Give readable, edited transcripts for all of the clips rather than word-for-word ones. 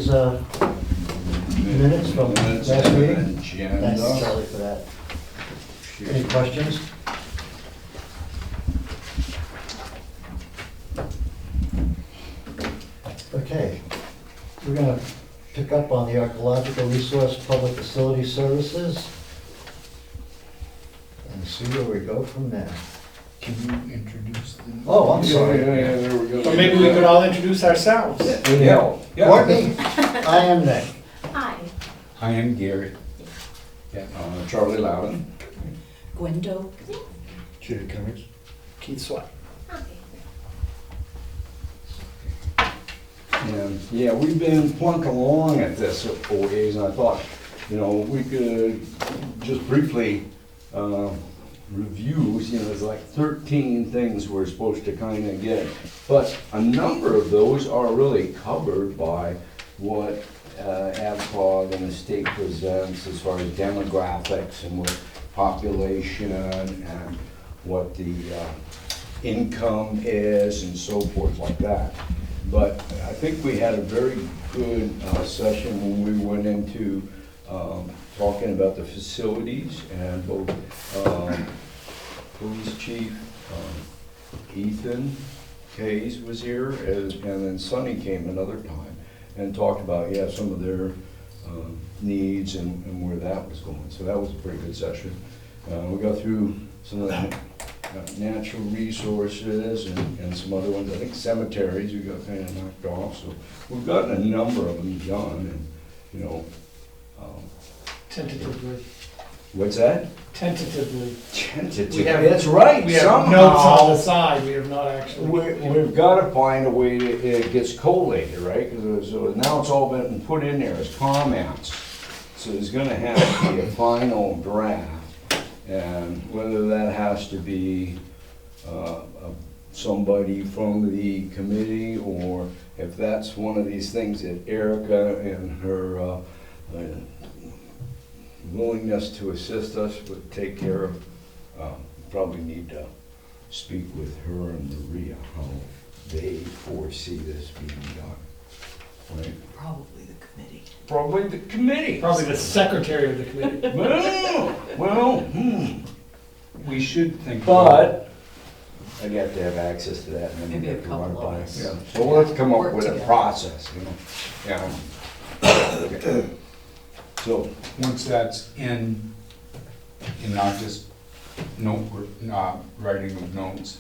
these minutes from Minutes last and meeting? agenda. Thanks, Charlie, for that. Any questions? Okay, we're gonna pick up on the Archaeological Resource Public Facility Services and see where we go from there. Can you introduce them? Oh, I'm sorry. Yeah, there we go. Or maybe we could all introduce ourselves. Yeah. Courtney, I am Nick. Hi. I am Gary. Yeah, Charlie Loudon. Gwendo. Judy Cummings. Keith Sweat. And yeah, we've been plunking along at this for ways, and I thought, you know, we could just briefly review, you know, there's like 13 things we're supposed to kind of get. But a number of those are really covered by what AvCog and the state presents as far as demographics and what population and what the income is and so forth like that. But I think we had a very good session when we went into talking about the facilities, and both Police Chief Ethan Hayes was here, and then Sonny came another time and talked about, yeah, some of their needs and where that was going. So that was a pretty good session. We got through some of the natural resources and some other ones. I think cemeteries we got kind of knocked off. So we've gotten a number of them done, and you know. Tentatively. What's that? Tentatively. Tentative. We have- That's right. We have Somehow, notes on the side, we have not actually. we've got to find a way to, it gets collated, right? Because now it's all been put in there as comments. So there's going to have to be a final draft. And whether that has to be somebody from the committee, or if that's one of these things that Erica and her willingness to assist us would take care of, probably need to speak with her and Maria how they foresee this being done. Right? Probably the committee. Probably the committee. Probably the secretary of the committee. Well, We should think. but I'd have to have access to that, and then Maybe we'd a have to run it couple of by. us. Yeah. So we'll have to come up Work with a together. process, you know. Yeah. Okay. So, Once that's in not just writing of notes,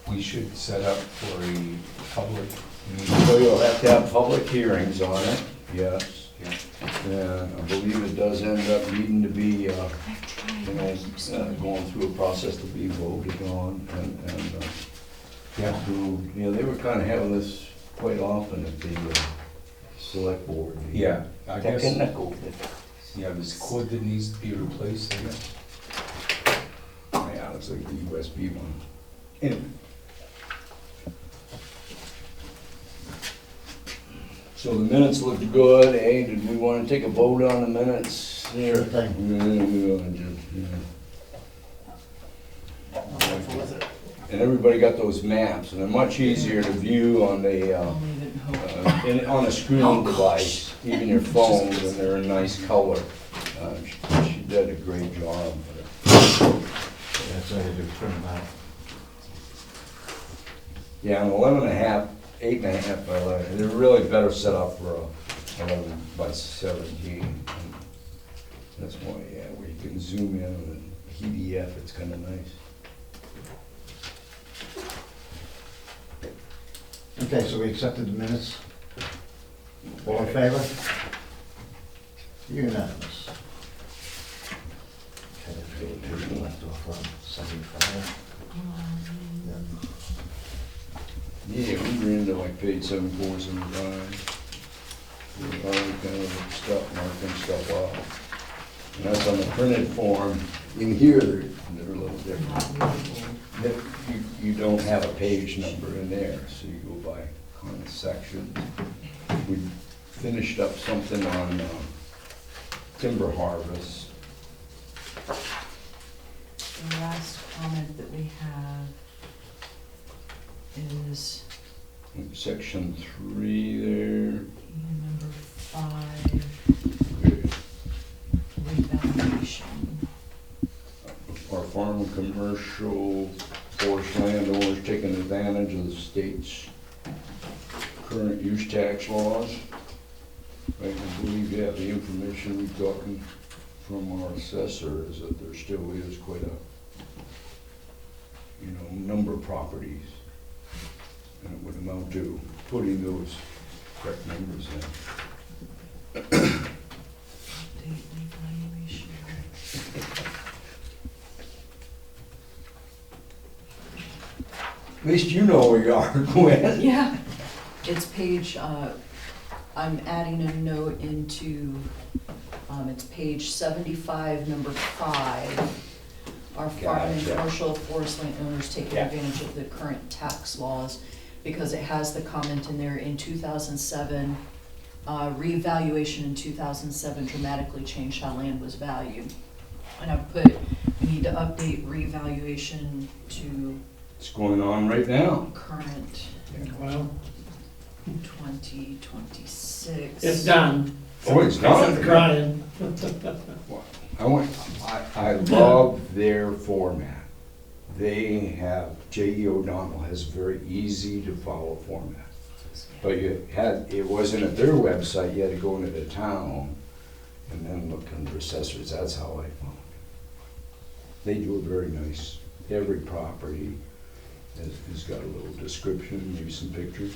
we should set up for a public meeting. so you'll have to have public hearings on it, yes. Yeah. And I believe it does end up needing to be, you know, going through a process to be voted on and Yeah. approved. You know, they were kind of having this quite often at the select board. Yeah, I guess, Technical. yeah, there's a cord that needs to be replaced, I guess. Yeah, it's like the USB one. Anyway. So the minutes looked good, eh? Did we want to take a vote on the minutes? Sure thing. And everybody got those maps, and they're much easier to view on the, I'll leave it and hope. on a screen device, even your phone, and they're a nice color. She did a great job. That's what I do, print them out. Yeah, an 11.5, 8.5 by 11, they're really better set up for a 11 by 17. And that's why, yeah, where you can zoom in on a PDF, it's kind of nice. Okay, so we accepted the minutes. All in favor? Unanimous. Okay, let's go to left off on 75. Yeah, we were into like page 74, 75. We're already kind of stuff, marking stuff off. And that's on the printed form. In here, they're a little different. You don't have a page number in there, so you go by kind of section. We finished up something on timber harvest. The last comment that we have is Section 3 there. number commercial forest landowners taking advantage of the state's current use tax laws. I believe, yeah, the information we've gotten from our assessor is that there still is quite a, number of properties. And it would amount to putting those correct numbers in. Date evaluation. At least you know where you are, Gwen. Yeah, it's page, I'm adding a note into, it's page 75, number 5. Our farm and Gotcha. commercial forest land owners taking Yeah. advantage of the current tax laws, because it has the comment in there, in 2007, reevaluation in 2007 dramatically changed how land was valued. And I put, we need to update reevaluation to It's going on right now. current Well, 2026. it's done. Oh, it's done? Except the crying. I love their format. They have, J.E. O'Donnell has a very easy to follow format. But it wasn't at their website, you had to go into the town and then look under assessors, that's how I found it. They do a very nice, every property has got a little description, maybe some pictures.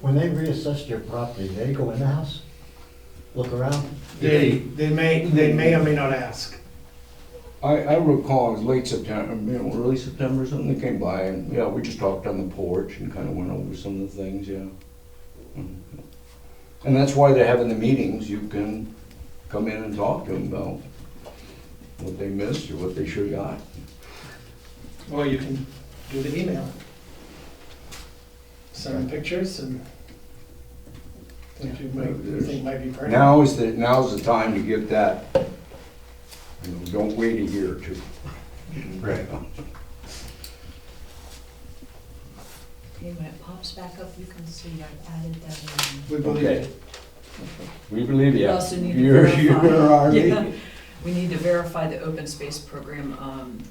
When they reassessed your property, they go in the house, look around? They may or may not ask. I recall it was late September, early September or something, they came by and, yeah, we just talked on the porch and kind of went over some of the things, yeah. And that's why they're having the meetings, you can come in and talk to them about what they missed or what they sure got. Or you can do the email. Send them pictures and things you think might be pertinent. Now's the time to get that, don't wait a year or two. Right. Okay, when it pops back up, you can see I added that in. We believe Okay. it. We believe We you. also need to You're verify. our Yeah. We need to verify the open space program,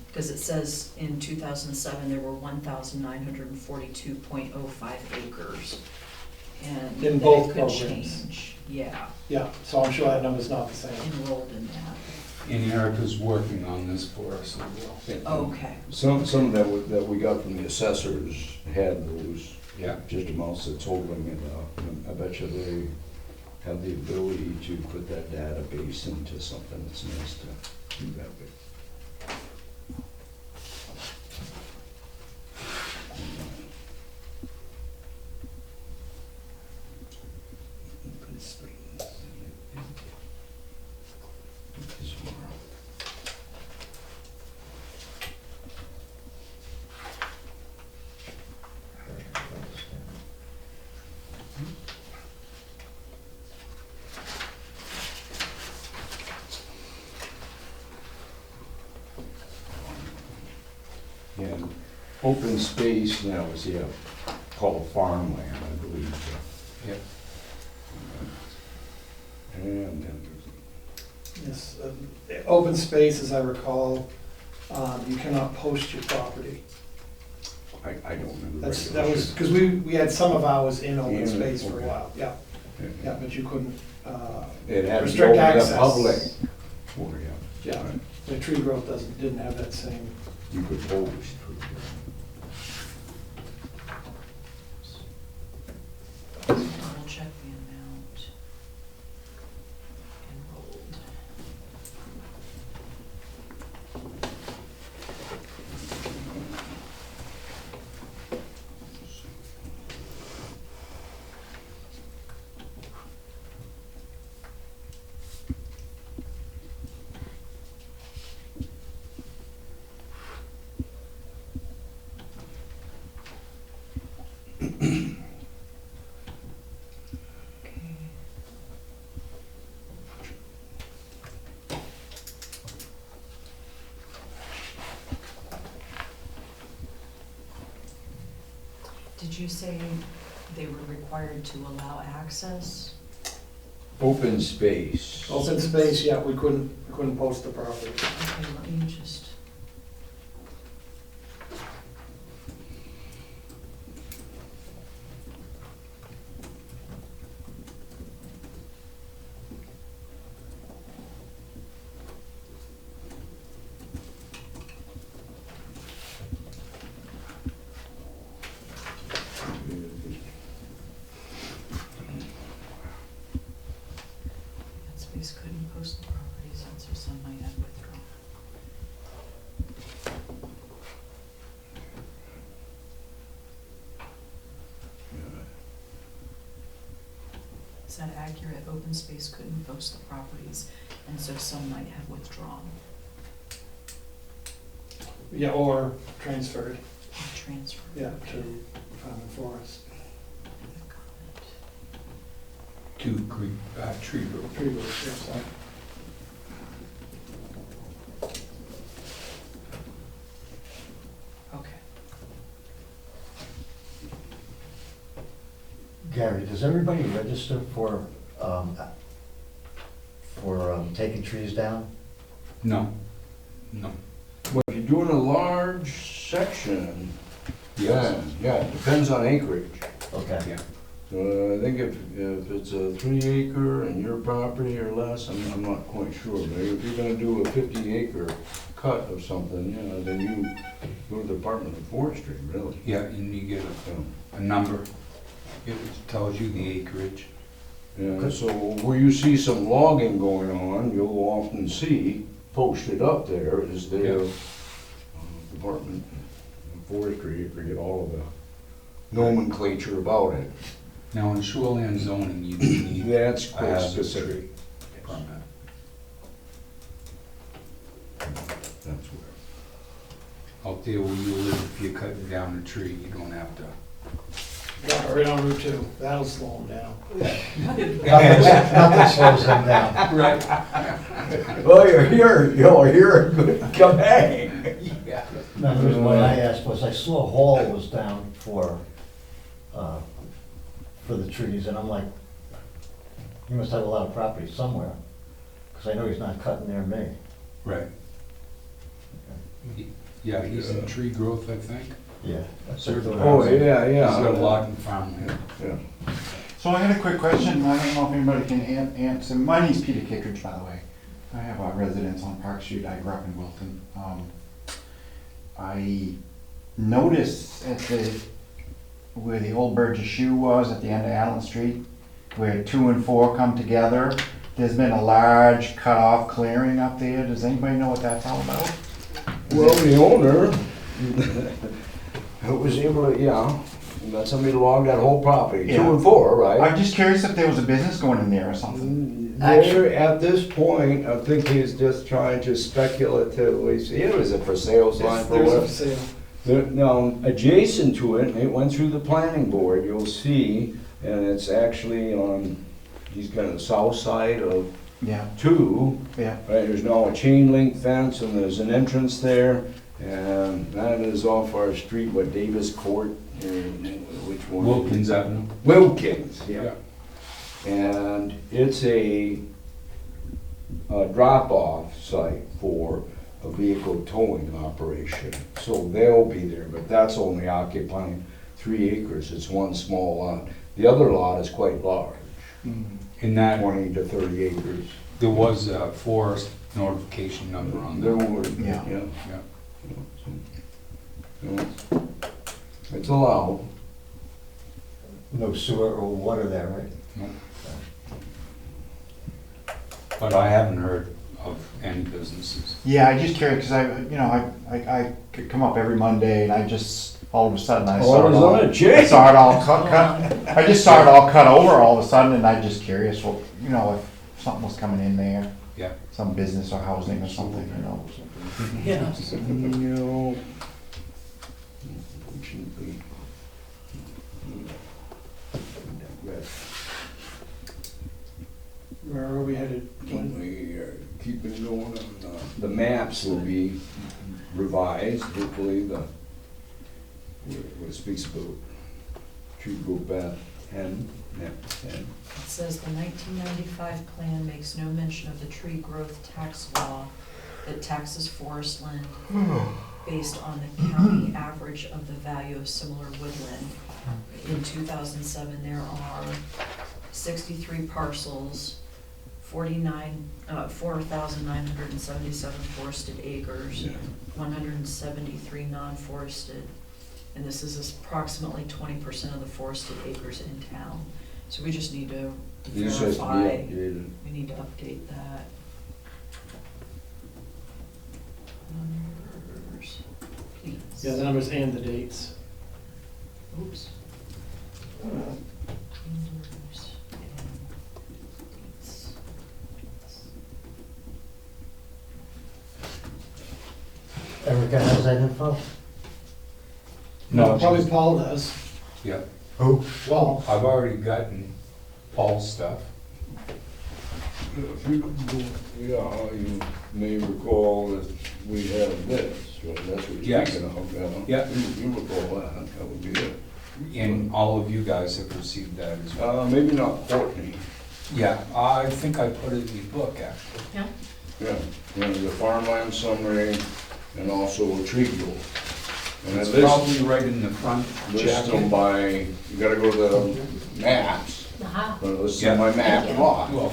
because it says in 2007, there were 1,942.05 acres. And In that both could programs. change. Yeah, Yeah, so I'm sure that number's not the same. enrolled in that. And Erica's working on this for us as well. Okay. Some that we got from the assessors had those Yeah. just amounts that told them, I bet you they have the ability to put that database into something that's nice to do that with. Yeah, open space now is, called farmland, I believe. Yep. And then Yes, open space, as I recall, you cannot post your property. I don't remember. That was, because we had some of ours in open In, space for a okay. while, yeah, yeah, but you couldn't, It had to be restrict open to the access. public. Oh, yeah. Yeah. Right. the tree growth didn't have that same. You could post. Double check the amount enrolled. Okay. Did you say they were required to allow access? Open space. Open space, yeah, we couldn't post the property. Okay, let me just. That space couldn't post the properties, and so some might have withdrawn. Is that accurate? Open space couldn't post the properties, and so some might have withdrawn Yeah, or transferred, or transferred. yeah, to Farm and Forest. To tree growth. Tree roots, yes, Okay. Gary, does everybody register for taking trees down? No, no. Well, if you're doing a large section, Yes. yeah, it depends on acreage. Okay. Yeah. I think if it's a 3 acre and your property or less, I'm not quite sure, but if you're gonna do a 50 acre cut of something, yeah, then you go to the Department of Forestry, really. Yeah, and you get Yeah. a number. It tells you the acreage. Yeah, so where you see some logging going on, you'll often see posted up there is their Yeah. Department of Forestry, you forget all of the nomenclature about it. Now, in shoreline zoning, you need That's a quite hazard specific. tree permit. That's where. Out there where you live, if you're cutting down a tree, you don't have to. yeah, right on Route 2, that'll slow them down. Nothing slows them down. Right. Well, you're here, good kabang. Yeah. No, the reason why I asked was I saw Hall was down for the trees, and I'm like, he must have a lot of property somewhere, because I know he's not cutting near me. Right. Yeah, he's in tree growth, I think. Yeah. Oh, yeah, yeah. He's got a lot in farmland. Yeah. So I had a quick question, I don't know if anybody can answer. My name's Peter Kittredge, by the way. I have a residence on Park Street, I grew up in Wilton. I noticed where the old Burgess Shoe was, at the end of Allen Street, where 2 and 4 come together, there's been a large cut-off clearing up there. Does anybody know what that's all about? Well, the owner, who was able to, yeah, got somebody to log that whole property, 2 Yeah. and 4, right? I'm just curious if there was a business going in there or something. There, at this point, I think he's just trying to speculatively see, it was a for sale sign for There's a what? sale. Now, adjacent to it, it went through the planning board, you'll see, and it's actually on, he's got the south side of Yeah, 2, yeah. right, there's now a chain link fence and there's an entrance there, and that is off our street, what, Davis Court, or which one? Wilkins Avenue. Wilkins, yeah. And it's a drop-off site for a vehicle towing operation. So they'll be there, but that's only occupying 3 acres. It's one small lot. The other lot is quite large, In that, 20 to 30 acres. there was a forest notification number on There there. were, Yeah. yeah. Yeah. It's allowed. No sewer or water there, right? No. But I haven't heard of any businesses. Yeah, I'm just curious, because I could come up every Monday and I just, all of a sudden, I Oh, saw it it was all. on a chain. I saw it all cut, I just saw it all cut over all of a sudden, and I'm just curious, well, if something was coming in there, Yeah. some business or housing or something, Yeah. No. Unfortunately. Where are we headed? Glenn? We are keeping going on, the maps will be revised, hopefully what it speaks about tree growth 10, yeah, 10. It says the 1995 plan makes no mention of the tree growth tax law that taxes forest land based on the county average of the value of similar woodland. In 2007, there are 63 parcels, 4,977 forested acres, Yeah. 173 non-forested, and this is approximately 20% of the forested acres in town. So we just need to This has to be verify, updated. we need to update that. Numbers, please. Yeah, the numbers and the dates. Oops. Numbers and dates. Erica has that info? No, Probably Paul does. Yeah, Who? Well, I've already gotten Paul's stuff. Yeah, you may recall that we had this, so that's what you're Yes. thinking of, Yeah. You recall that, that would be it. And all of you guys have received that as well. Maybe not Courtney, Yeah, I think I put it in the book, actually. Yeah, yeah, the farmland summary and also a tree growth. And It's it lists, probably right in the front lists them jacket. by, you gotta go to the maps, but it lists them by map Thank you. lot. Well,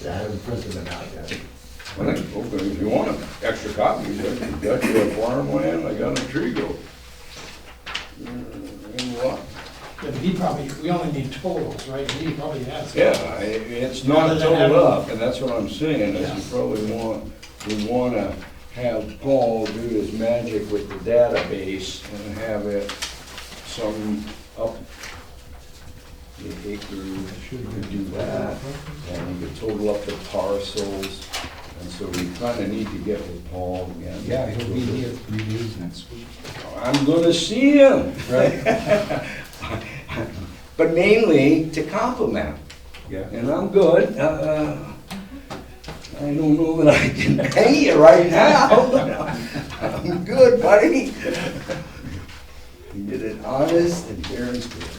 I haven't printed them out yet. I think, okay, if you want extra copies, I got you a farmland, I got a tree growth. And what? yeah, but he probably, we only need totals, right? He probably has. Yeah, it's not Rather than totaled having- up, and that's what I'm saying, is you probably we wanna have Paul do his magic with the database and have it some up the acres, you could do that, and you could total up the parcels, and so we kinda need to get with Paul again. yeah, he'll be here 3 days next week. I'm gonna see him, Right. but mainly to compliment. Yeah. And I'm good. I don't know that I can pay you right now, but I'm good, buddy. You did it honest and fair and square.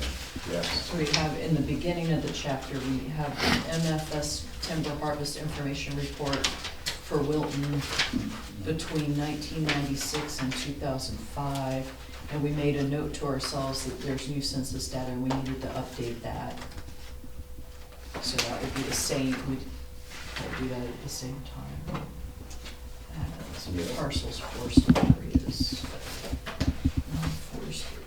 Yes. so we have, in the beginning of the chapter, we have the MFS timber harvest information report for Wilton between 1996 and 2005. And we made a note to ourselves that there's new census data and we needed to update that. So that would be the same, we'd do that at the same time. Some Yeah. parcels, forested areas, non-forested.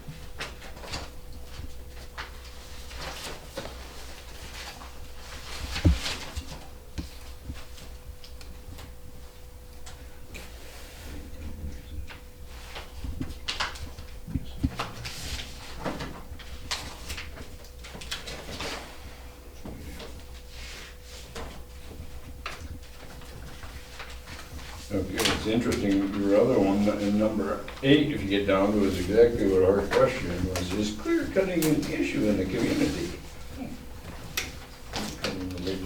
Okay, it's interesting, your other one, in number 8, if you get down to, is exactly what our question was, is clear cutting an issue in the community?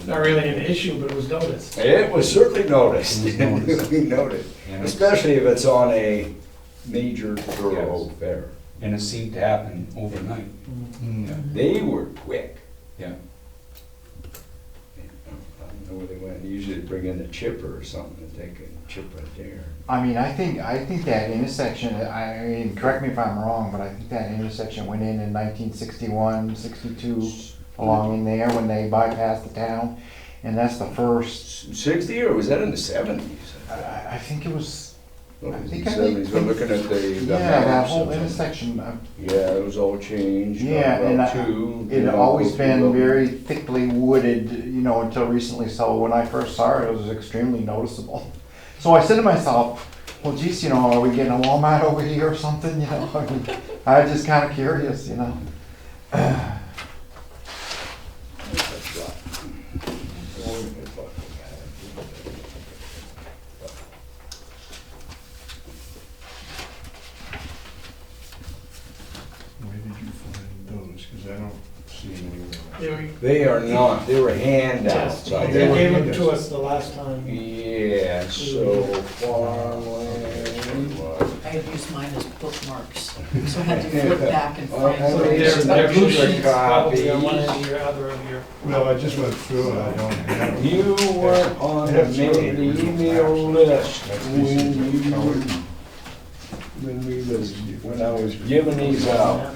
Not really an issue, but it was noticed. It was certainly noticed. It was noticed. We noticed, And it's- especially if it's on a major thoroughfare. And it seemed to happen overnight. Yeah. They were quick. Yeah. I don't know where they went. Usually they bring in a chipper or something that they can chip right there. I mean, I think that intersection, I mean, correct me if I'm wrong, but I think that intersection went in 1961, 62, along in there when they bypassed the town. And that's the first, 60, or was that in the 70s? I think it was, What I was it, think- 70s? We're looking at the yeah, that maps whole and stuff. intersection, Yeah, it was all changed. yeah, and Route 2, it had now always go through been the- very thickly wooded, you know, until recently. So when I first saw it, it was extremely noticeable. So I said to myself, well, geez, you know, are we getting a Walmart over here or something, you know? I mean, I was just kind of curious, you know? That's right. Where did you find those? Because I don't see them anywhere. They were, They are not, they were handouts. I they think. gave them to us the last time. Yeah, so farmland. I had used mine as bookmarks, so I had to flip back and Oh, find. I So made there, some there are two extra sheets probably on one copies. end of your other of your. Well, I just went through it, I don't have. You were on the email list when I was giving these out.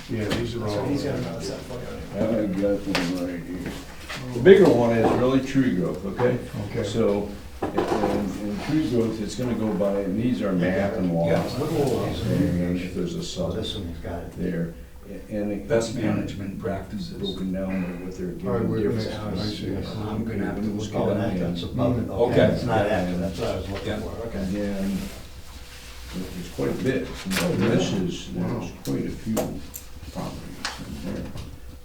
Yeah, these are all. So he's got another set for you. I got them right here. The bigger one is really tree growth, okay? Okay. So, in tree growth, it's gonna go by, and these are map and laws. Yeah. And if there's a So sub this one's got it. there, and it. Best management practices. Broken down by what they're All right, giving wait, different. I see. I'm gonna have to Those look on that, get that's in. above it, Okay. okay, it's not after, that's what I was looking Yeah. for, okay. And then, there's quite a bit. This is, there's quite a few properties in there.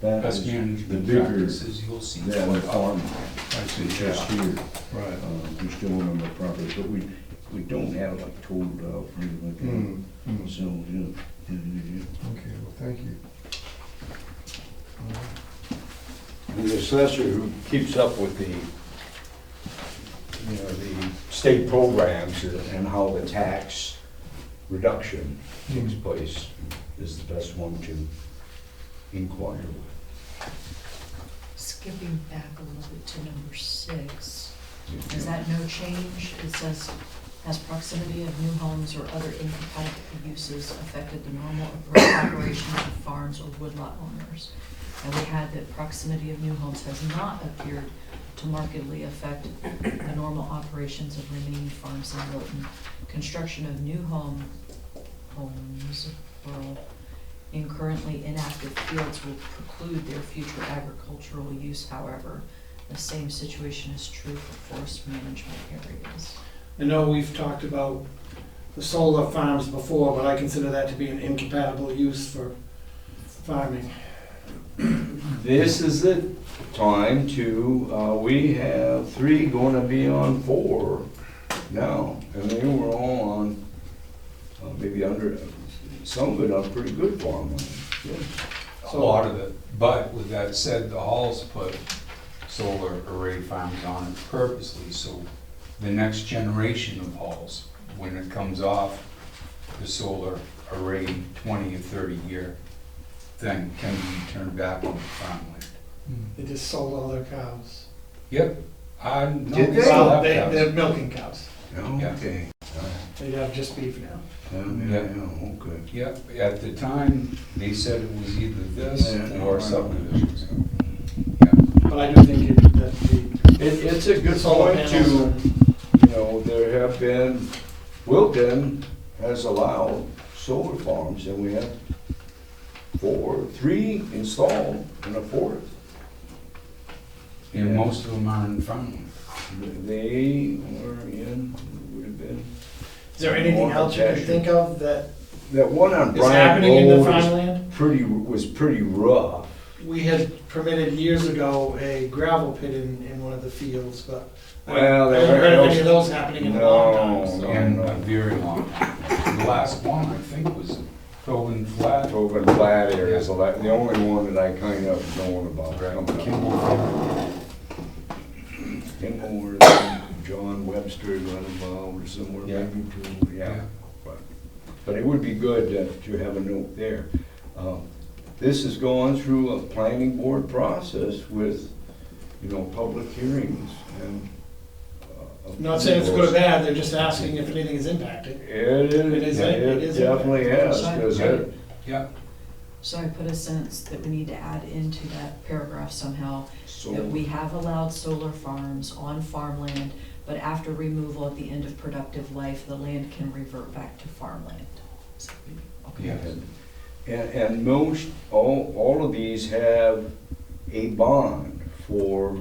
That Best is the management bigger practices, you'll see. than the farm. I see, It's just yeah, here. right. We still own the property, but we don't have it like totaled out or anything like Mm, that. mm. So, yeah. Okay, well, thank you. The assessor who keeps up with the, the state programs and how the tax reduction takes place is the best one to inquire with. Skipping back a little bit to number 6, is that no change? It says, has proximity of new homes or other incompatible uses affected the normal operations of farms or woodlot owners? And we had that proximity of new homes has not appeared to markedly affect the normal operations of remaining farms in Wilton. Construction of new homes, plural, in currently inactive fields will preclude their future agricultural use, however. The same situation is true for forest management areas. I know we've talked about the solar farms before, but I consider that to be an incompatible use for farming. This is the time to, we have 3 gonna be on 4 now, and they were all on, maybe under, some of it on pretty good farmland. Yes. A lot of it, but with that said, the Halls put solar array farms on it purposely, so the next generation of Halls, when it comes off the solar array 20 or 30 year thing, can be turned back on farmland. They just sold all their cows. Yep. No, Did they? still Well, have they're cows. milking cows. Okay. They have just beef now. Okay. Yep, at the time, they said it was either this Yeah, or I know. subdivisions. But I do think that the It's a good solar point panels to, there have been, Wilton has allowed solar farms, and we have 3 installed and a 4th. And most of them are in farmland. They were in, would have been. Is there anything else you can think of that That one on is Bryant happening in the Road farmland? was pretty rough. We had permitted years ago a gravel pit in one of the fields, but I Well, haven't heard of any of those happening in a long time. No, so. And a very long time. The last one, I think, was Tobin Flat. Tobin Flat area is the only one that I kind of known about. Kimball. Kimball or John Webster got involved or somewhere Yeah. maybe too, yeah. But it would be good to have a note there. This is going through a planning board process with, public hearings and. I'm not saying it's good or bad, they're just asking if anything is impacted. It is definitely has, because Yeah, So I put a sentence that we need to add into that paragraph somehow, so. that we have allowed solar farms on farmland, but after removal at the end of productive life, the land can revert back to farmland. Okay. yeah. And most, all of these have a bond for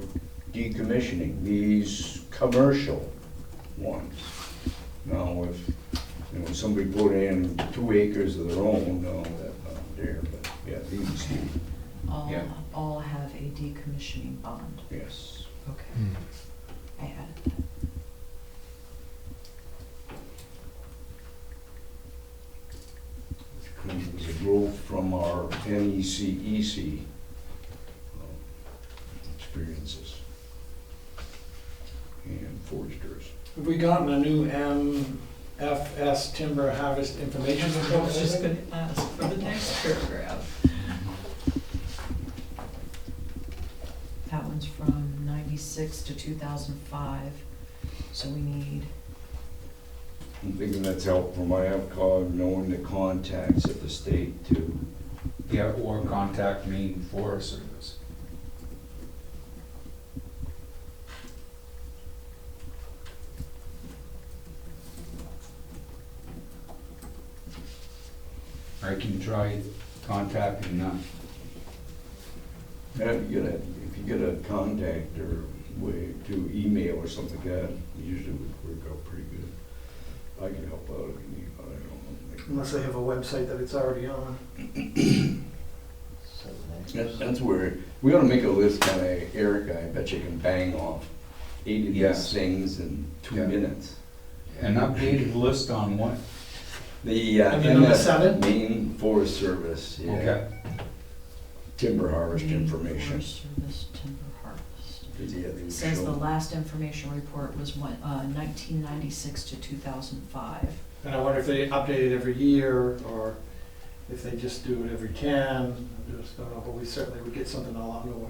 decommissioning, these commercial ones. Now, if, somebody put in 2 acres of their own, no, that's not there, but yeah, these do, Yeah. All have a decommissioning bond. yes. Okay. I added that. It was a growth from our NECEC experiences and foresters. Have we gotten a new FS Timber Harvest Information I Report. was just gonna ask for the next paragraph. That one's from 96 to 2005, so we need, I'm thinking that's helpful for my AvCog, knowing the contacts at the state too. Yeah, or contact Maine Forest Service. I can try contacting them. Yeah, if you get a contact or way to email or something like that, usually would work out pretty good. I can help out if you need, but I don't know. Unless they have a website that it's already on. 7 That's where, we ought to make a list, kinda, Erica, I bet you can bang off 8 of these Yes. things in 2 Yeah. minutes. An updated list on what? The, And then number MS 7? Maine Forest Service, yeah. Okay. Timber harvest Maine information. Forest Service timber harvest. Yeah, they It says the show- last information report was 1996 to 2005. And I wonder if they update it every year, or if they just do it every 10. I just don't know, but we certainly would get something a lot newer.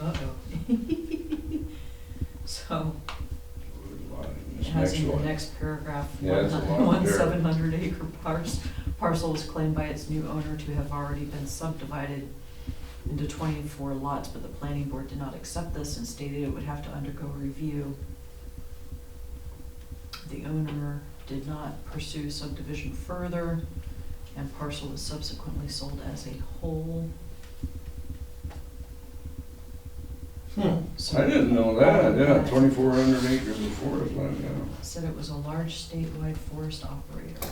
Uh-oh. So, it This has next in the one. next paragraph, Yeah, it's a lot one there. 700-acre parcel was claimed by its new owner to have already been subdivided into 24 lots, but the planning board did not accept this and stated it would have to undergo review. The owner did not pursue subdivision further, and parcel was subsequently sold as a whole. So I didn't know that, yeah, 2,400 acres of forest land, yeah. said it was a large statewide forest operator.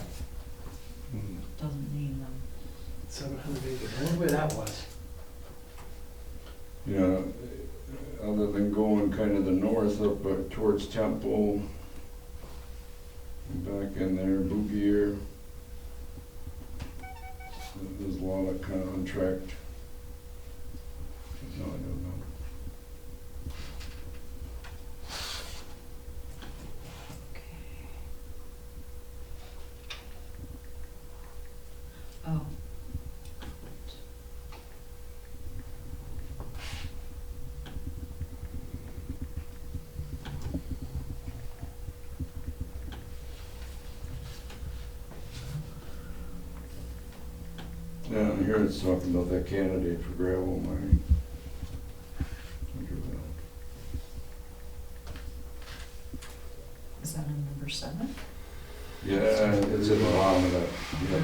Hmm. Doesn't name them. 700 acres. I wonder where that was. You know, other than going kind of the north up towards Temple, back in there, Bouvier. There's a lot of contract. No, I don't know. Oh. Down here it's talking about that candidate for gravel mining. Look at that. Is that on number 7? Yeah, it's at the bottom of that. Yeah.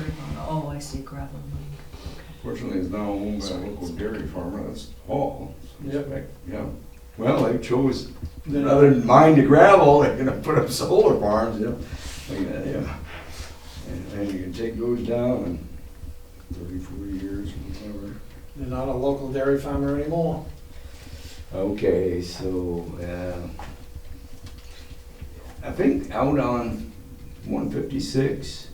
Oh, I see, gravel mining. Fortunately, it's now owned by a local dairy farmer, that's Paul. Yep. Yeah, well, they chose, Then- rather than mine the gravel, they're gonna put up solar farms, you know? Yeah. And you can take those down in 30, 40 years or whatever. They're not a local dairy farmer anymore. Okay, so, I think out on 156,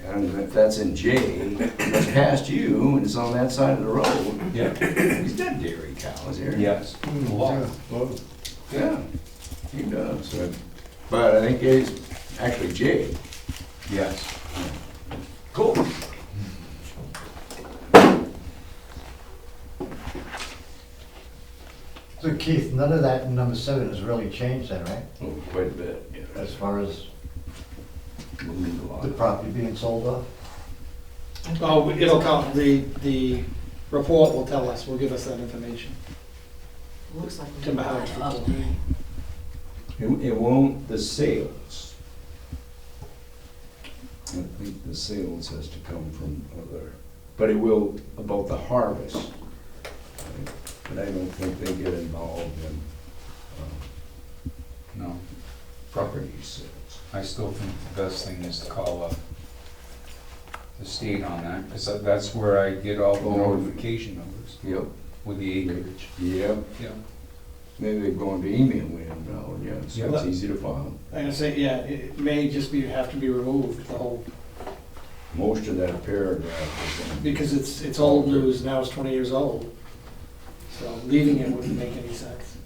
and if that's in J, it's past you, and it's on that side of the road. Yeah. He's got dairy cows here. Yes. A lot. Yeah, he does. But I think it's actually J. Yes. Cool. So Keith, none of that in number 7 has really changed then, right? Oh, quite a bit, yeah. As far as We'll need a lot. the property being sold off? Oh, it'll come, the report will tell us, will give us that information. Looks like we Timber have House to report. update. It won't, the sales. I think the sales has to come from other, but it will about the harvest. But I don't think they get involved in No. property sales. I still think the best thing is to call up the state on that, because that's where I get all the Oh. notification numbers Yep. with the acreage. Yep. Yeah. Maybe they're going to email me now, yeah, so Yeah. it's easy to find. I'm gonna say, yeah, it may just be, have to be removed, the whole Most of that paragraph is in. Because it's old news, now it's 20 years old. So leaving it wouldn't make any sense.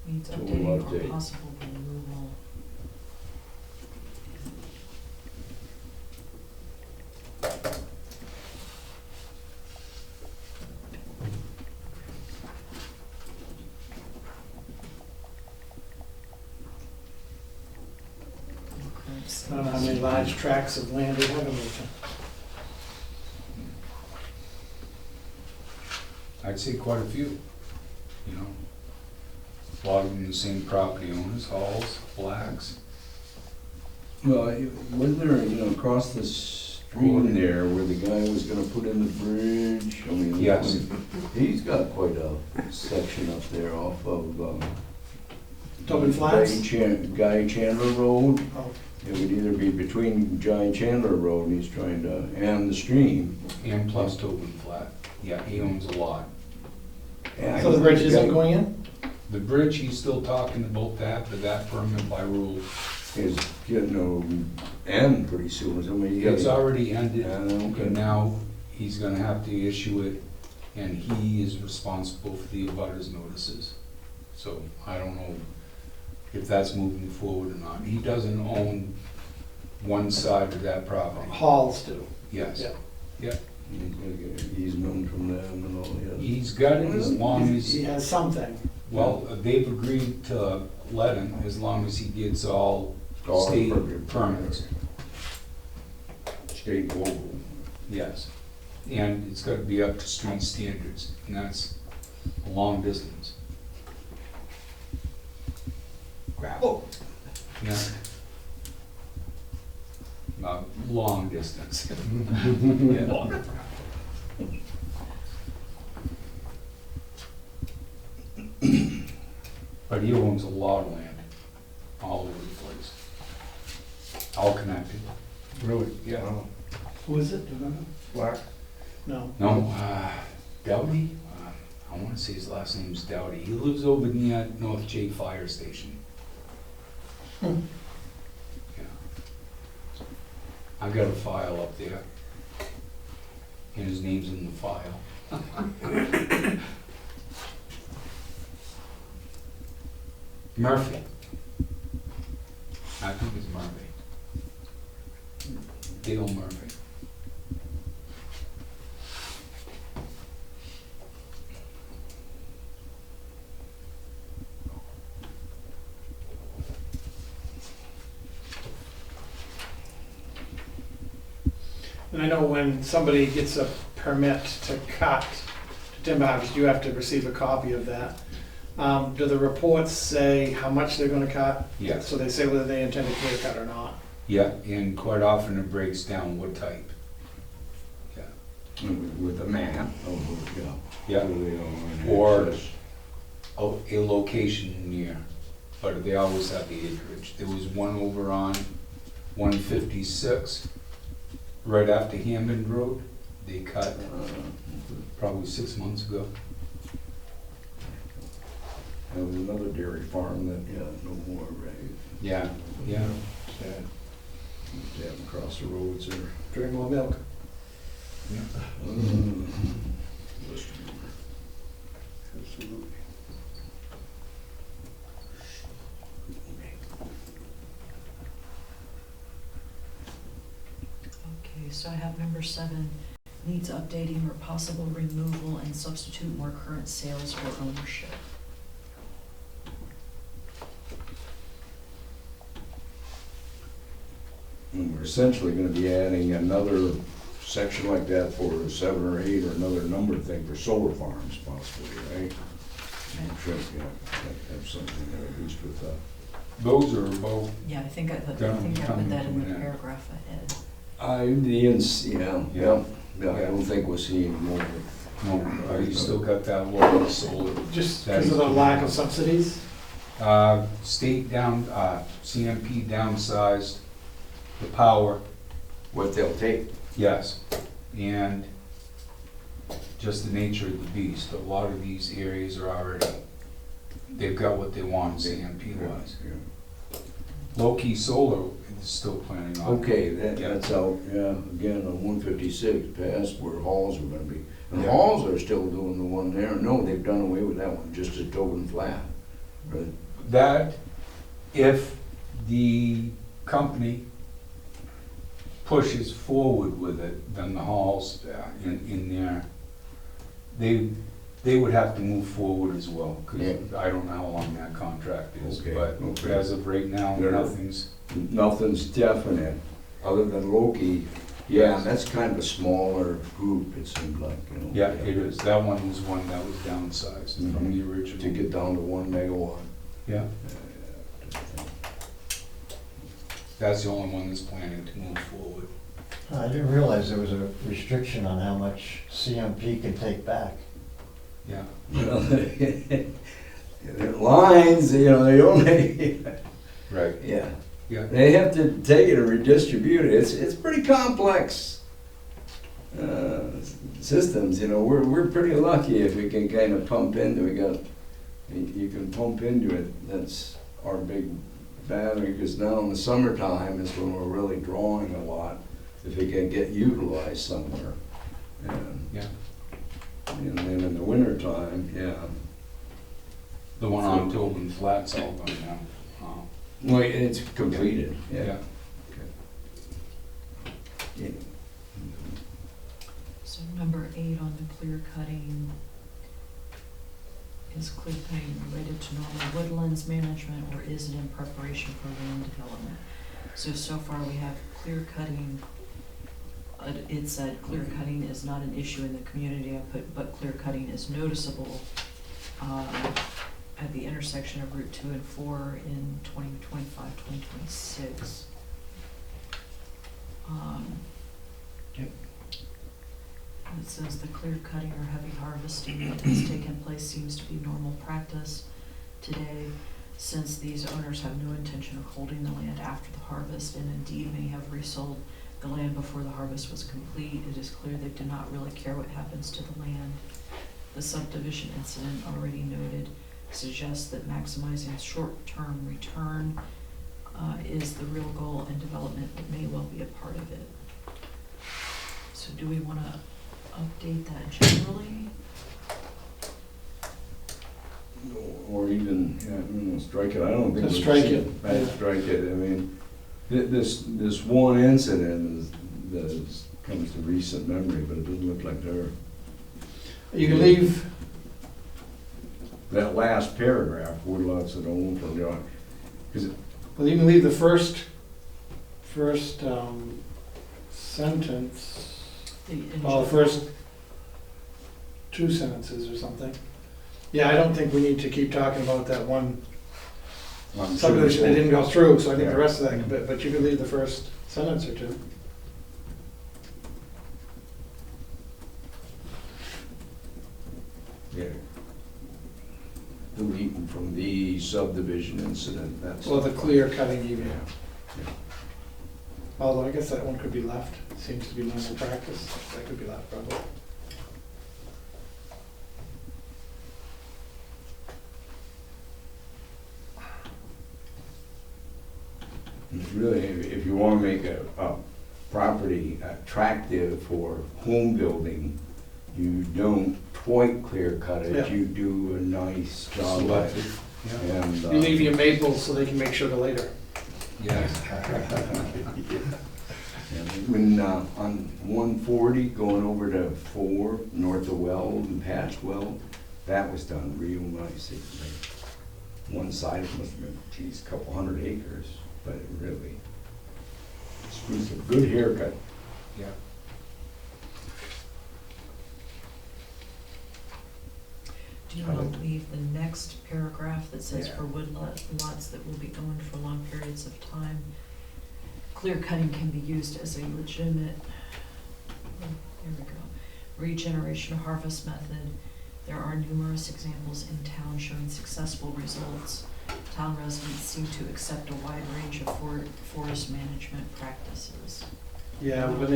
Needs Total updating or update. possible removal. I don't know how many large tracts of land we have in Wilton. I'd say quite a few, you know. A lot of them the same property owners, Halls, Blacks. Well, wasn't there, you know, across the stream there where the guy was gonna put in the bridge? I mean, Yes. he's got quite a section up there off of, Tobin Flats? Guy Chandler Road. Oh, It would either be between Guy Chandler Road and he's trying to, and the stream. And plus Tobin Flat. Yeah, he owns a lot. Yeah, So the bridge isn't going in? The bridge, he's still talking about that, but that permit by rule. Is getting to end pretty soon, so I mean, you It's gotta. already ended, Okay. and now he's gonna have to issue it, and he is responsible for the abutters notices. So I don't know if that's moving forward or not. He doesn't own one side of that property. Halls do. Yes. Yeah. He's gonna get an easement from them and all, yeah. He's got it as long as, He has something. well, they've agreed to let him as long as he gets all All state appropriate permits. State local. Yes. And it's gotta be up to street standards, and that's a long distance. Gravel. Yeah. Long distance. Yeah. But he owns a lot of land, all over the place. All connected. Really? Yeah. Wow. Who is it? Do you remember? Black? No. No, Dowdy, I wanna say his last name's Dowdy. He lives over near North J Fire Station. Hmm. Yeah. I got a file up there. And his name's in the file. Murphy. I think it's Murphy. Dale Murphy. And I know when somebody gets a permit to cut timber harvest, you have to receive a copy of that. Do the reports say how much they're gonna cut? Yes. So they say whether they intend to clear cut or not? Yeah, and quite often it breaks down what type. Yeah. With a map, oh, yeah. Yeah. So they don't Or- access. A location near, but they always have the acreage. There was one over on 156, right after Hammond Road. They cut probably 6 months ago. There was another dairy farm that, yeah, no more, right? Yeah, yeah. Sad. Yeah, across the roads there. Drink more milk. Mm. Absolutely. Okay, so I have number 7, needs updating or possible removal and substitute more current sales for ownership. And we're essentially gonna be adding another section like that for 7 or 8 or another number thing for solar farms possibly, right? I'm sure, yeah, have something there at least with, Those are about, Yeah, I think I put Coming that in the to an end. paragraph ahead. yeah, I don't think we'll see any more. no, you still got that local solar. Just because of the lack of subsidies? State down, CMP downsized the power. What they'll take. Yes, and just the nature of the beast, a lot of these areas are already, they've got what they want, CMP wise. Yeah. Low-key solar is still planning on. Okay, that's out, yeah, again, on 156, past where Halls were gonna be. And Halls are still doing the one there. No, they've done away with that one, just at Tobin Flat. Right. That, if the company pushes forward with it, then the halls in there, they would have to move forward as well, because I don't know how long that contract is. Okay, But okay. as of right now, There- nothing's definite, other than Loki. Yeah, that's kind of a smaller group, it seemed like, you know. Yeah, it is. That one was one that was downsized from the To original. get down to 1 megawatt. Yeah, that's the only one that's planning to move forward. I didn't realize there was a restriction on how much CMP can take back. Yeah. Well, lines, you know, they only, Right. yeah. Yeah. They have to take it and redistribute it. It's pretty complex systems, you know. We're pretty lucky if we can kind of pump into it. You can pump into it. That's our big battery, because now in the summertime is when we're really drawing a lot. If it can get utilized somewhere. Yeah. And then in the wintertime, yeah. The one on Tobin Flat's all gone now. Well, it's completed, yeah. Yeah. So number 8 on the clear cutting, is clear cutting related to normal woodlands management, or is it in preparation for land development? So far we have clear cutting, it said clear cutting is not an issue in the community, I put, but clear cutting is noticeable at the intersection of Route 2 and 4 in 2025, 2026. Yep. It says the clear cutting or heavy harvesting that has taken place seems to be normal practice today, since these owners have no intention of holding the land after the harvest and indeed may have resold the land before the harvest was complete. It is clear they do not really care what happens to the land. The subdivision incident already noted suggests that maximizing short-term return is the real goal, and development may well be a part of it. So do we want to update that generally? Or even, strike it. I don't think. Just we've strike seen it. I'd strike it. I mean, this one incident comes to recent memory, but it doesn't look like they're. You can leave, That last paragraph, woodlots that own from the, because well, you can leave the first sentence, well, the first 2 sentences or something. Yeah, I don't think we need to keep talking about that one subdivision that didn't go through, so I think the rest of that, but you can leave the first sentence or 2. Yeah. Deleting from the subdivision incident, that's. Well, the clear cutting even. Yeah. Although I guess that one could be left. It seems to be normal practice. That could be left probably. It's really, if you want to make a property attractive for home building, you don't quite clear cut it, Yeah. you do a nice job at it. Yeah. And, You leave your maples so they can make sugar later. Yeah. When, on 140, going over to 4, north of Weld and past Weld, that was done real nice. One side it must have been, geez, a couple hundred acres, but it really, it was a good haircut. Yeah. Do you want to leave the next paragraph that says Yeah. for woodlots that will be owned for long periods of time, clear cutting can be used as a legitimate, there we go, regeneration harvest method. There are numerous examples in town showing successful results. Town residents seem to accept a wide range of forest management practices. Yeah, when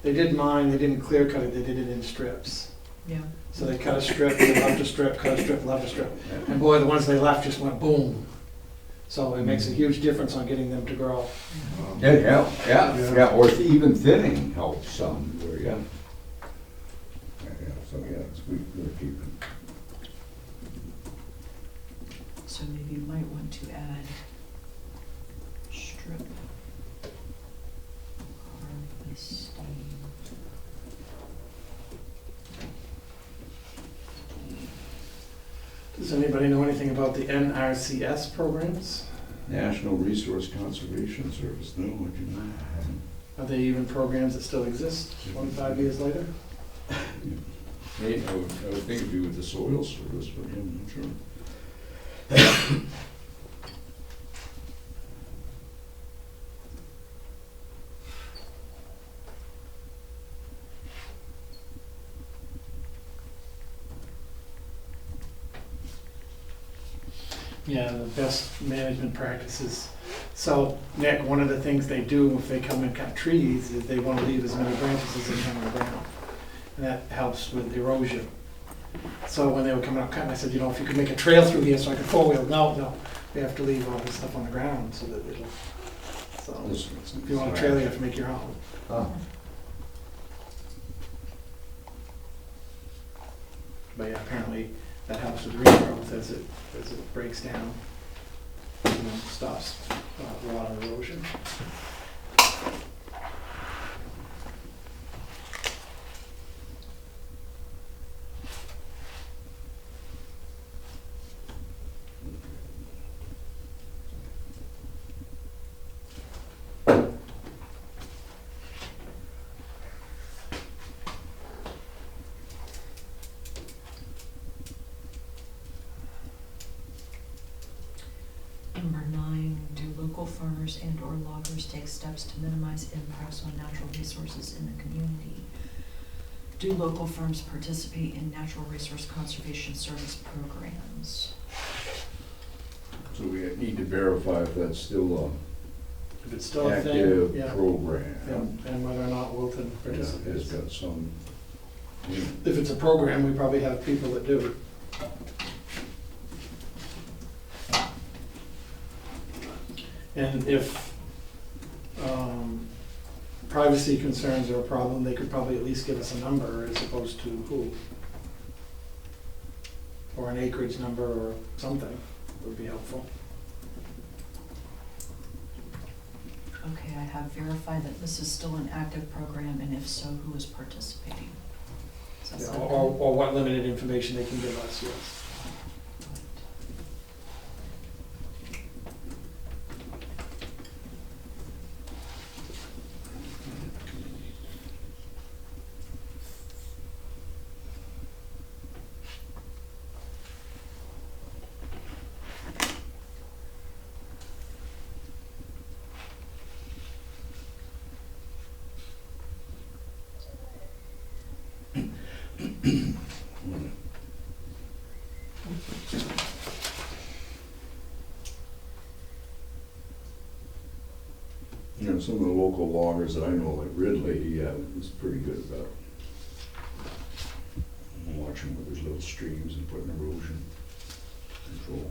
they did mine, they didn't clear cut it, they did it in strips. Yeah. So they cut a strip, they left a strip, cut a strip, left a strip. And boy, the ones they left just went boom. So it makes a huge difference on getting them to grow. Yeah, or even thinning helps some, where, yeah. So, yeah, we're keeping. So maybe you might want to add strip harvesting. Does anybody know anything about the NRCS programs? National Resource Conservation Service, no, I do not. Are they even programs that still exist 25 years later? Hey, I would think it'd be with the soil service, but I'm not sure. Yeah, the best management practices. So, Nick, one of the things they do if they come and cut trees is they want to leave as many branches as they can on the ground. And that helps with erosion. So when they were coming up cutting, I said, you know, if you could make a trail through here so I could four-wheel. No, we have to leave all this stuff on the ground so that it'll, so if you want a trail, you have to make your own. Oh, But yeah, apparently that helps with regrowth as it breaks down and stops water erosion. Number 9, do local farmers and or loggers take steps to minimize impacts on natural resources in the community? Do local firms participate in natural resource conservation service programs? So we need to verify if that's still If it's still an a thing, active yeah, program. and whether or not Wilton Yeah, it's participates. got some, you know, If it's a program, we probably have people that do. And if privacy concerns are a problem, they could probably at least give us a number as opposed to who. Or an acreage number or something would be helpful. Okay, I have verified that this is still an active program, and if so, who is participating? Does that Yeah, sound or what limited information they can give us, yes. you know, some of the local loggers that I know, like Ridley, is pretty good about watching where there's little streams and putting erosion control.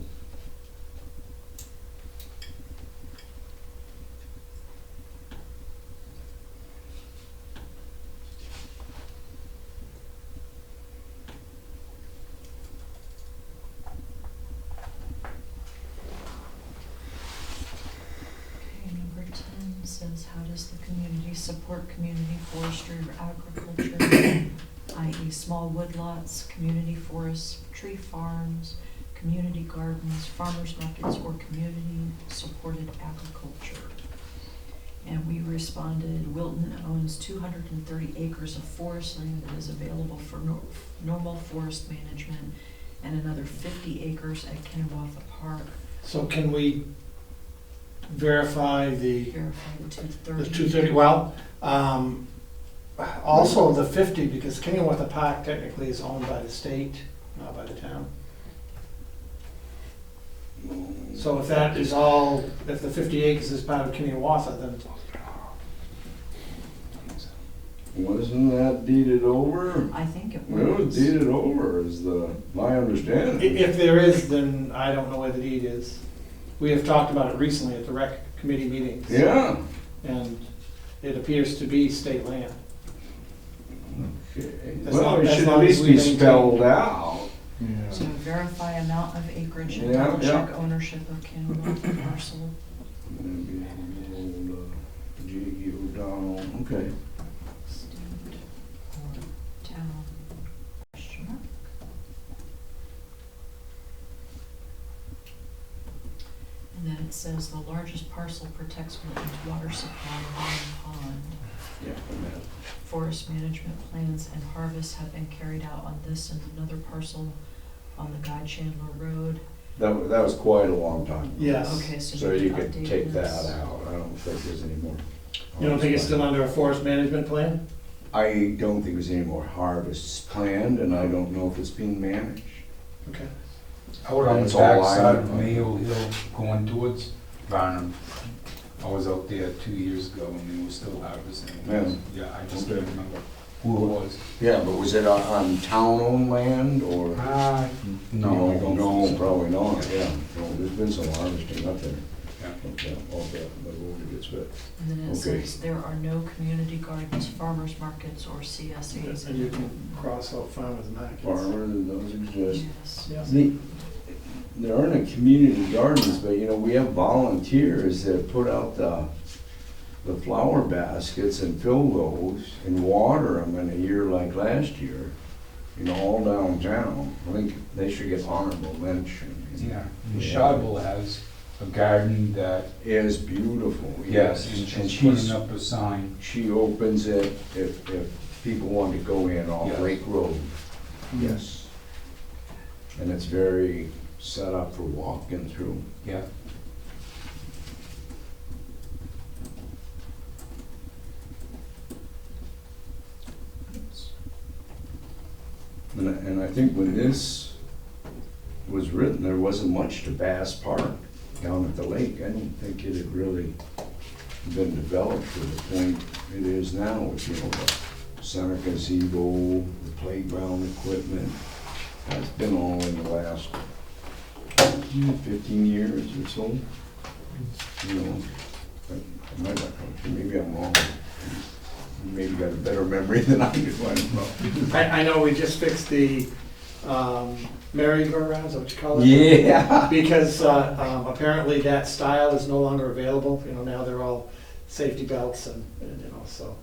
Okay, number 10 says, how does the community support community forestry or agriculture, i.e. small woodlots, community forests, tree farms, community gardens, farmers markets, or community-supported agriculture? And we responded, Wilton owns 230 acres of forest land that is available for normal forest management, and another 50 acres at Kinnewatha Park. So can we verify the Verify the 230. 230? Well, also the 50, because Kinnewatha Park technically is owned by the state, not by the town. So if that is all, if the 50 acres is part of Kinnewatha, then Wasn't that deeded over? I think it It was was. deeded over is my understanding. if there is, then I don't know where the deed is. we have talked about it recently at the rec committee meetings. Yeah. And it appears to be state land. Okay. As Well, long- it as should at long as least we be maintain- spelled out. So Yeah. verify amount of acreage and Yeah, double yeah. check ownership of Campbell parcel. Maybe old, J.E. O'Donnell, okay. State or town, question mark. And then it says the largest parcel protects Wilton's water supply along the pond. Yeah, and that- Forest management plans and harvests have been carried out on this and another parcel on the Guy Chandler Road. that was quite a long time ago. Yes. Okay, so So we you can could update take that this. out, I don't think there's any more. You don't think it's still under a forest management plan? I don't think there's any more harvests planned, and I don't know if it's being managed. Okay. Out on the That's all I backside of know. Mayo Hill going towards Varnum. I was out there 2 years ago and they were still harvesting. Yeah. Yeah, I just Okay. don't remember who it was. Yeah, but was it on town-owned land, or? No, I don't No, think so. probably not, yeah. No, there's been some harvesting up there. Yeah. Okay, okay, the road gets bit. And then it Okay. says there are no community gardens, farmers markets, or CSAs. And you can cross out farmers markets. Farmer, those exist. Yes. Yeah. There aren't any community gardens, but you know, we have volunteers that put out the flower baskets and fill those and water them in a year like last year, you know, all downtown. I think they should get honorable mention. Yeah, and Shadwell has a garden that, It is beautiful, yes, yes. and she's putting up a sign. She opens it if people want to go in off Yes. Lake Road, yes. And it's very set up for walking through. Yeah. And I think when this was written, there wasn't much to Bass Park down at the lake. I don't think it had really been developed to the point it is now with, you know, the center gazebo, the playground equipment. That's been all in the last 15 years or so. You know, I might not, maybe I'm wrong. You maybe got a better memory than I do. I don't know. I know we just fixed the merry-go-round, is that what you call it? Yeah. Because apparently that style is no longer available, you know, now they're all safety belts and you know, so.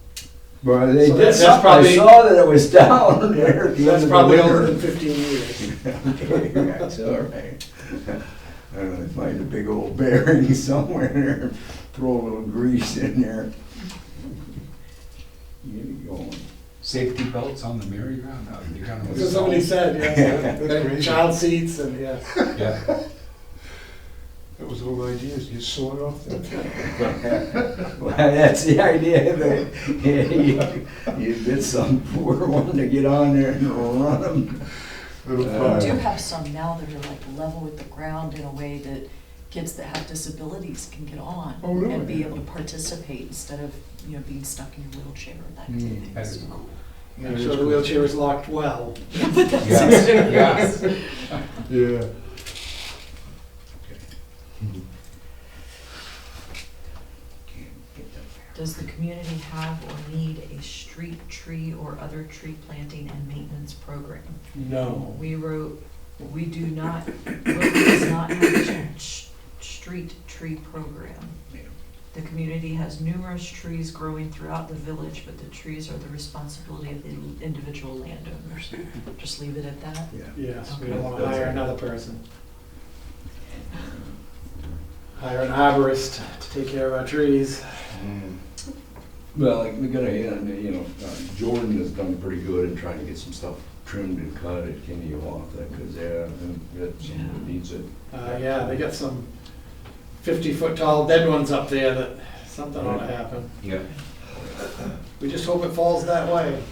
But they So did that's something, I probably- saw that it was down there at the end That's of the probably older than winter. 15 years. Okay, that's all right. I don't know, find a big old bearing somewhere there, throw a little grease in there. Get it going. Safety belts on the merry-go-round, they're gonna. That's what somebody said, yes. That's crazy. Child seats and, yeah. Yeah, That was the whole idea, is get sawed off that. Well, that's the idea, that you get some poor one to get on there and run them. Little We fire. do have some now that are like level with the ground in a way that kids that have disabilities can get on Oh, really? and be able to participate instead of, you know, being stuck in your wheelchair and that kind of thing. that is cool. Make sure the wheelchair is locked well. Yes, yes. Yeah. Does the community have or need a street tree or other tree planting and maintenance program? No. We wrote, we do not, Wilton does not have a street tree program. The community has numerous trees growing throughout the village, but the trees are the responsibility of the individual landowners. Just leave it at that. Yes, we don't want to hire another person. Hire an arborist to take care of our trees. Well, like, we gotta, you know, Jordan has done pretty good in trying to get some stuff trimmed and cut at Kenny off that, cause and that someone that needs it. Yeah, they got some 50-foot tall dead ones up there that something ought to happen. Yeah. We just hope it falls that way.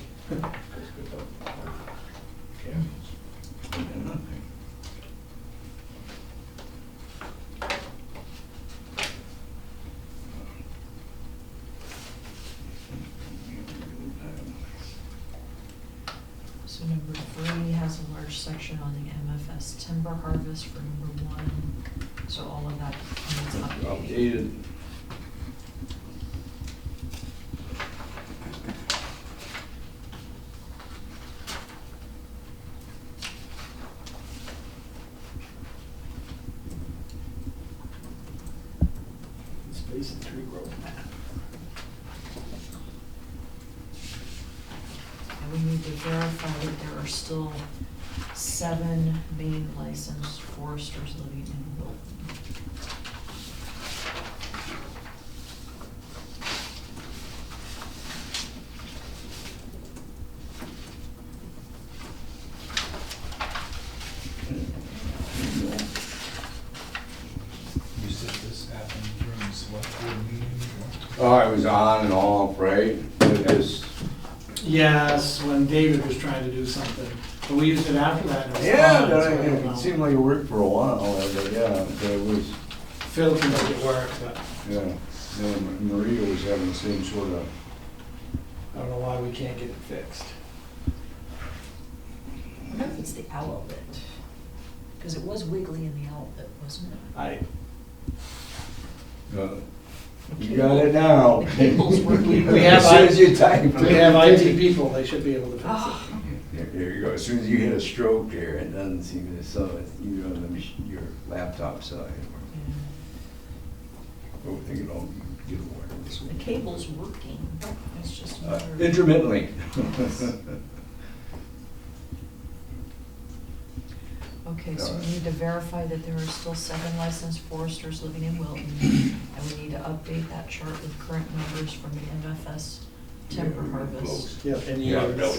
So number 3 has a large section action on the MFS timber harvest for number 1. So all of that needs updating. Updated. Space and tree growth map. And we need to verify that there are still 7 Maine licensed foresters living in Wilton. You said this happened during the select board meeting? Oh, it was on and off, right? It just, Yes, when David was trying to do something, but we used it after that. and it was yeah, fine, but so I don't it know. seemed like it worked for a while, but yeah, but it was, Phil can make it work, but yeah. Then Maria was having the same sort of, I don't know why we can't get it fixed. I wonder if it's the owl bit, because it was wiggly in the owl bit, wasn't it? uh, you got it now. The cable's working. We have As soon as you type. We have IT people, they should be able to fix it. Oh, There you go, as soon as you hit a stroke there, it doesn't seem to, so it's either on the your laptop side or, yeah. I think it all get a wireless The one. cable's working, it's just. a matter of- Intermittently. Okay, so we need to verify that there are still 7 licensed foresters living in Wilton, and we need to update that chart with current numbers from the MFS timber harvest. Yeah, and Yeah, years. no.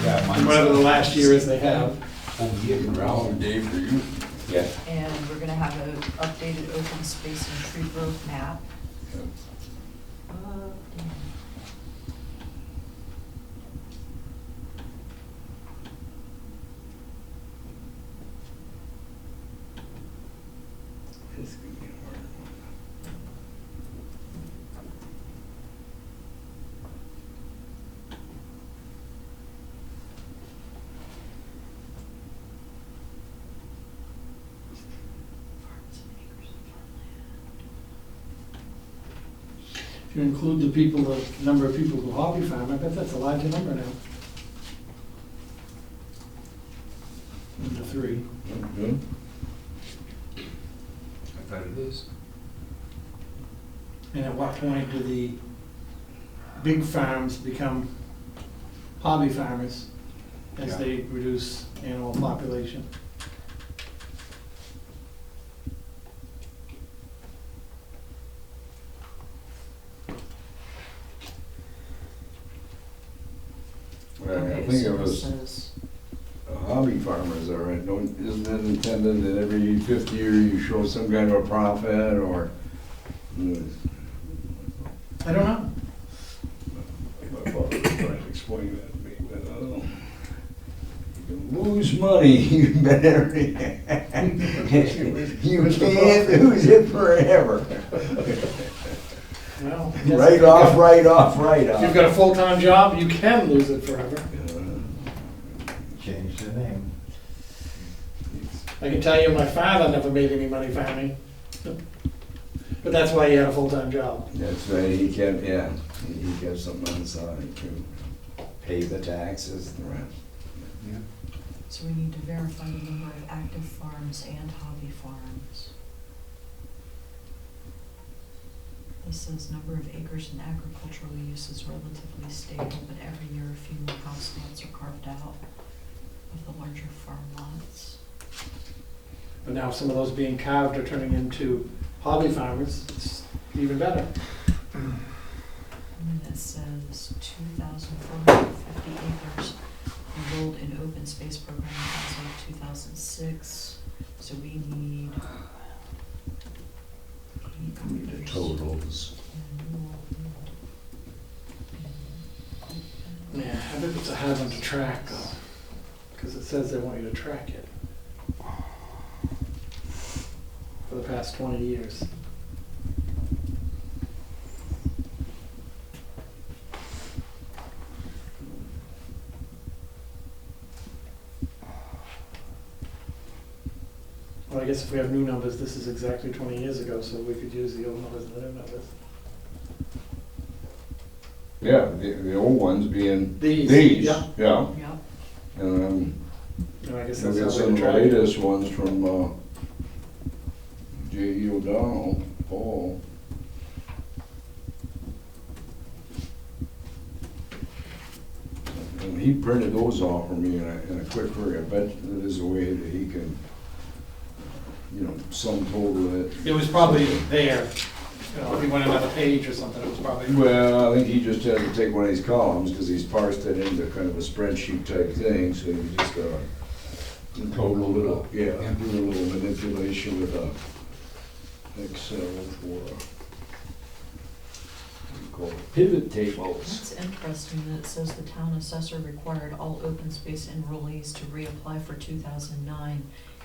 Yeah, mine's. Whatever the last year is they have. Over here, around. Day for you. Yeah. And we're gonna have an updated open space and tree growth map. Damn. It's gonna be a hard one. Farms and acres of farmland. If you include the people, the number of people who hobby farm, I bet that's a larger number now. Into 3. Mhm. I thought it is. And at what point do the big farms become hobby farmers as Yeah. they reduce animal population? Well, I Okay, think so it was says, hobby farmers are, right? Isn't it intended that every 5th year you show some kind of a profit or? I don't know. My father was trying to explain that to me, but I don't know. You can lose money, you better. You can't lose it forever. Well, I guess Right off, right off, right If you've off. got a full-time job, you can lose it forever. Change the name. I can tell you, my father never made any money farming. But that's why he had a full-time job. That's right, he kept, yeah, he kept something on the side to pay the taxes and the rest. Yeah. so we need to verify the number of active farms and hobby farms. This says number of acres in agricultural use is relatively stable, but every year a few more house lots are carved out of the larger farm lots. But now some of those being carved are turning into hobby farmers, it's even better. And then it says 2,450 acres enrolled in open space program as of 2006. So we need. Need the totals. Yeah, I bet it's a hard one to track though, because it says they want you to track it for the past 20 years. Well, I guess if we have new numbers, this is exactly 20 years ago, so we could use the old numbers and the new numbers. Yeah, the old ones being These, these, yeah. yeah. Yep. And then And I guess we that's got how some we of the track it. latest ones from J.E. O'Donnell, Paul. And he printed those off for me in a quick hurry. I bet that is a way that he can, sum total it. It was probably there, if he went another page or something, it was probably. Well, I think he just had to take one of these columns, because he's parsed it into kind of a spreadsheet type thing, so you just gotta do a little, do a little manipulation with Excel for, what do you call it, pivot tables. It's interesting that it says the town assessor required all open space enrollees to reapply for 2009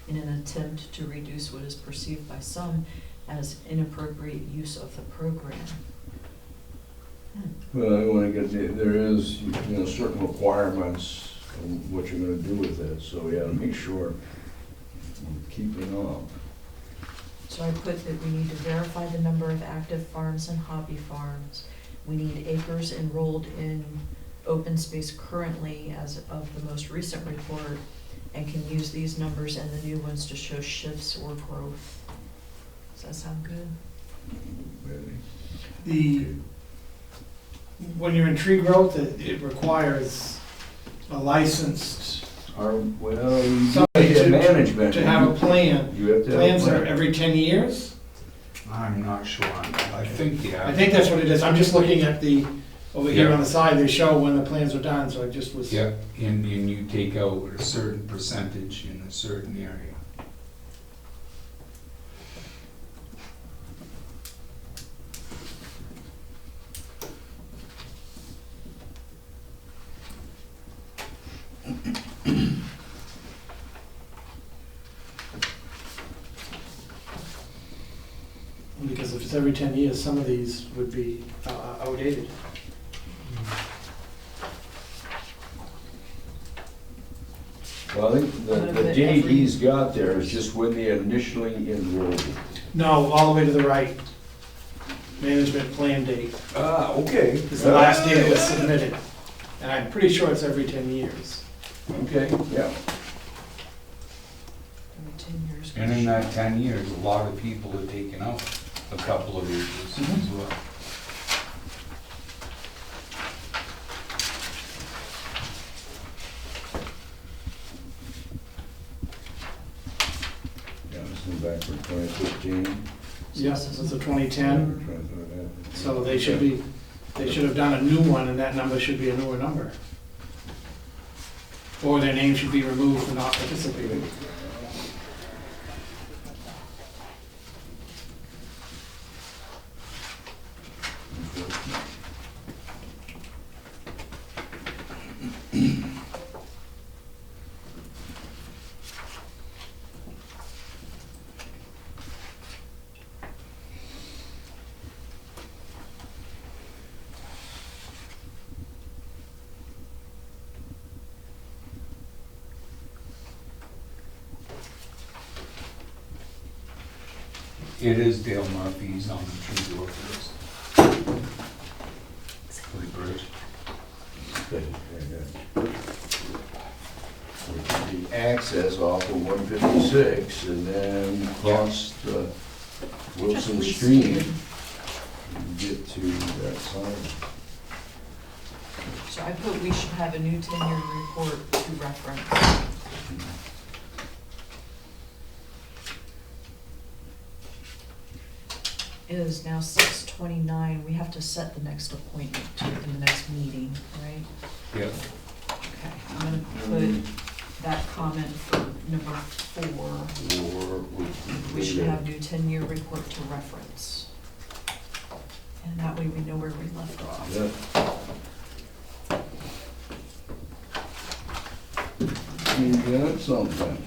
in an attempt to reduce what is perceived by some as inappropriate use of the program. Well, I wanna get, there is, certain requirements on what you're gonna do with it, so yeah, make sure you're keeping up. So I put that we need to verify the number of active farms and hobby farms. We need acres enrolled in open space currently as of the most recent report, and can use these numbers and the new ones to show shifts or growth. Does that sound good? The, when you're in tree growth, it requires a licensed, Well, you somebody have management. to have a plan. You have to have a Plans are plan. every 10 years? I'm not sure on that. I think, yeah. I think that's what it is. I'm just looking at the, over here Yeah. on the side, they show when the plans are done, so I just was. Yeah, and you take out a certain percentage in a certain area. Because if it's every 10 years, some of these would be outdated. Well, I think the date he's got there is just when they initially enrolled. No, all the way to the right. Management plan date Ah, okay. is the last date it was submitted. And I'm pretty sure it's every 10 years. Okay, yeah. Every 10 years. And in that 10 years, a lot of people have taken out a couple of acres as well. Yeah, this is back for 2015. Yes, this is a 2010, so they should have done a new one, and that number should be a newer number. Or their name should be removed for not participating. It is Dale Murphy's on the tree growth list. For the bridge. The access off of 156 and then cross the Wilson Stream and get to that side. So I put we should have a new 10-year report to reference. It is now 6:29. We have to set the next appointment in the next meeting, right? Yep. Okay, I'm gonna put that comment for number 4. Or We should have new 10-year report to reference. And that way we know where we left off. Yeah. You got something.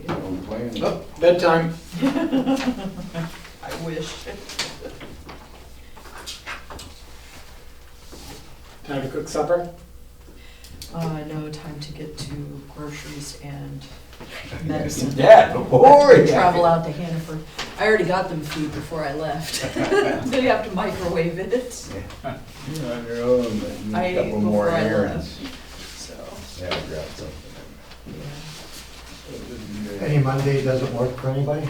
So, I'm playing. Oh, bedtime. I wish. Time to cook supper? No, time to get to groceries and medicine. Yeah, before you. Travel out to Hannaford. I already got them food before I left. They have to microwave it, You're on your own, but I a ate couple more before I errands. so, Yeah, I'll grab something. yeah. Any Monday doesn't work for anybody?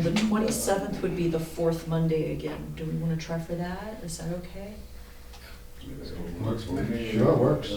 The 27th would be the fourth Monday again. Do we want to try for that? Is that okay? Works for me. Sure, works.